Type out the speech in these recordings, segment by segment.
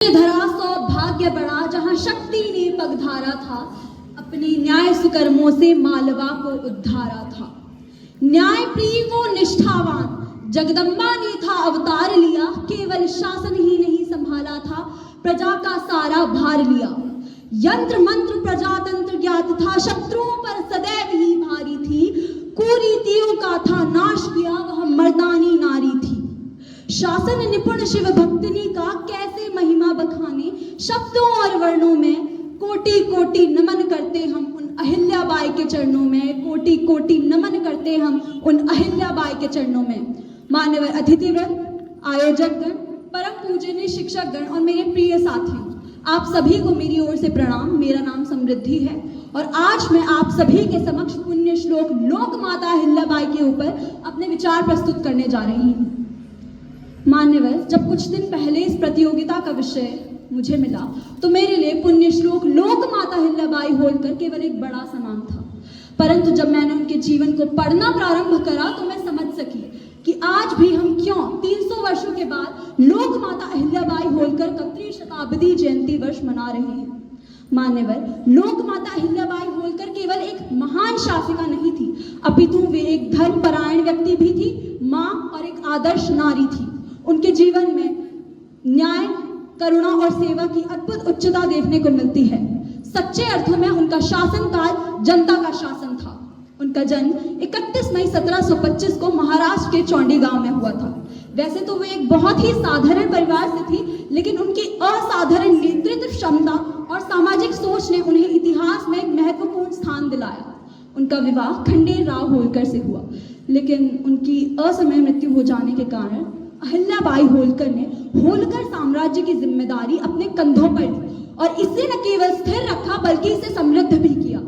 धरा सौभाग्य बड़ा जहां शक्ति ने पगधारा था, अपने न्याय सुकर्मों से मालवा को उद्धारा था। न्याय प्रिय वो निष्ठावान जगदम्बा ने था अवतार लिया, केवल शासन ही नहीं संभाला था, प्रजा का सारा भार लिया। यंत्र मंत्र प्रजातंत्र ज्ञात था, शत्रुओं पर सदैव ही भारी थी, कुरीतियों का था नाश किया, वह मर्दानी नारी थी। शासन निपुण शिव भक्तिनी का कैसे महिमा बखाने, शब्दों और वर्णों में कोटि कोटि नमन करते हम उन अहिल्याबाई के चरणों में, कोटि कोटि नमन करते हम उन अहिल्याबाई के चरणों में। मान्यवर अतिथिवृंद, आयोजकगण, परम पूजनीय शिक्षकगण और मेरे प्रिय साथियों, आप सभी को मेरी ओर से प्रणाम। मेरा नाम समृद्धि है और आज मैं आप सभी के समक्ष पुण्य श्लोक लोक माता अहिल्याबाई के ऊपर अपने विचार प्रस्तुत करने जा रही हूँ। मान्यवर, जब कुछ दिन पहले इस प्रतियोगिता का विषय मुझे मिला तो मेरे लिए पुण्य श्लोक लोक माता अहिल्याबाई होलकर केवल एक बड़ा सा नाम था, परंतु जब मैंने उनके जीवन को पढ़ना प्रारंभ करा तो मैं समझ सकी कि आज भी हम क्यों 300 वर्षों के बाद लोक माता अहिल्याबाई होलकर का त्रिशताब्दी जयंती वर्ष मना रहे हैं। मान्यवर, लोक माता अहिल्याबाई होलकर केवल एक महान शासिका नहीं थी, अपितु वे एक धर्मपरायण व्यक्ति भी थी, माँ और एक आदर्श नारी थी। उनके जीवन में न्याय, करुणा और सेवा की अद्भुत उच्चता देखने को मिलती है। सच्चे अर्थों में उनका शासनकाल जनता का शासन था। उनका जन्म 31 मई 1725 को महाराष्ट्र के चौंडी गांव में हुआ था। वैसे तो वे एक बहुत ही साधारण परिवार से थी, लेकिन उनकी असाधारण नेतृत्व क्षमता और सामाजिक सोच ने उन्हें इतिहास में एक महत्वपूर्ण स्थान दिलाया। उनका विवाह खंडेर राव होलकर से हुआ, लेकिन उनकी असमय मृत्यु हो जाने के कारण अहिल्याबाई होलकर ने होलकर साम्राज्य की जिम्मेदारी अपने कंधों पर ली और इसे न केवल स्थिर रखा बल्कि इसे समृद्ध भी किया।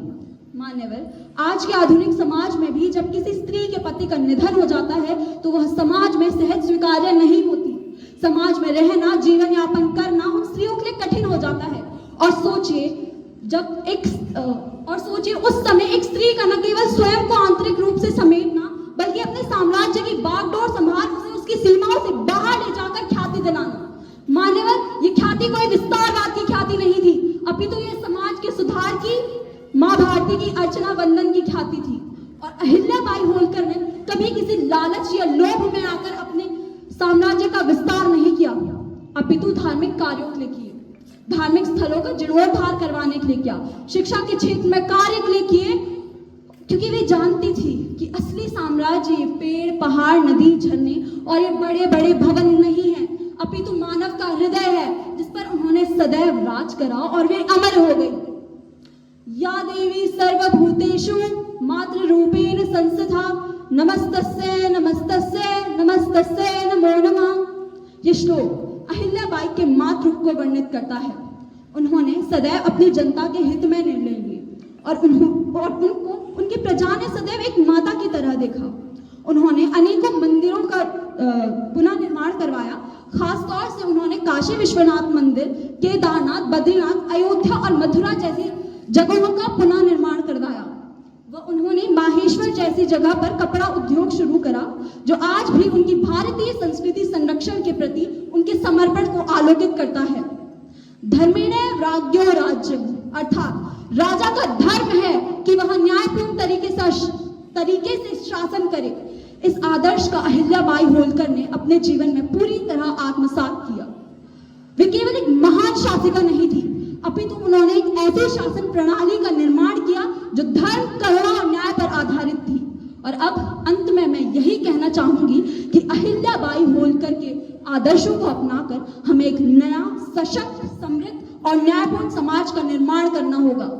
मान्यवर, आज के आधुनिक समाज में भी जब किसी स्त्री के पति का निधन हो जाता है तो वह समाज में सहज स्वीकार्य नहीं होती। समाज में रहना, जीवन यापन करना उन स्त्रियों के लिए कठिन हो जाता है। और सोचिए उस समय एक स्त्री का न केवल स्वयं को आंतरिक रूप से समेटना बल्कि अपने साम्राज्य की बागडोर संभाल उसकी सीमाओं से बाहर ले जाकर ख्याति दिलाना। मान्यवर, ये ख्याति कोई विस्तारवाद की ख्याति नहीं थी, अपितु ये समाज के सुधार की, माँ भारती की अर्चना वंदन की ख्याति थी। और अहिल्याबाई होलकर ने कभी किसी लालच या लोभ में आकर अपने साम्राज्य का विस्तार नहीं किया, अपितु धार्मिक कार्यों के लिए किए, धार्मिक स्थलों का जीर्णोद्धार करवाने के लिए किया, शिक्षा के क्षेत्र में कार्य के लिए किए, क्योंकि वे जानती थी कि असली साम्राज्य पेड़, पहाड़, नदी, झरने और ये बड़े बड़े भवन नहीं है, अपितु मानव का हृदय है जिस पर उन्होंने सदैव राज करा और वे अमर हो गई। या देवी सर्वभूतेषु मातृ रूपेण संस्थिता, नमस्तस्यै नमस्तस्यै नमस्तस्यै नमो नमः। ये श्लोक अहिल्याबाई के मातृ रूप को वर्णित करता है। उन्होंने सदैव अपनी जनता के हित में निर्णय लिए और उनको उनकी प्रजा ने सदैव एक माता की तरह देखा। उन्होंने अनेकों मंदिरों का पुनः निर्माण करवाया। खासतौर से उन्होंने काशी विश्वनाथ मंदिर, केदारनाथ, बद्रीनाथ, अयोध्या और मथुरा जैसी जगहों का पुनः निर्माण करवाया। उन्होंने माहेश्वर जैसी जगह पर कपड़ा उद्योग शुरू करा, जो आज भी उनकी भारतीय संस्कृति संरक्षण के प्रति उनके समर्पण को आलोकित करता है। धर्मेण राज्ञो राज्यम, अर्थात राजा का धर्म है कि वह न्यायपूर्ण तरीके से शासन करे। इस आदर्श का अहिल्याबाई होलकर ने अपने जीवन में पूरी तरह आत्मसात किया। वे केवल एक महान शासिका नहीं थी, अपितु उन्होंने एक ऐसी शासन प्रणाली का निर्माण किया जो धर्म, करुणा और न्याय पर आधारित थी। और अब अंत में मैं यही कहना चाहूंगी कि अहिल्याबाई होलकर के आदर्शों को अपनाकर हमें एक नया, सशक्त, समृद्ध और न्यायपूर्ण समाज का निर्माण करना होगा।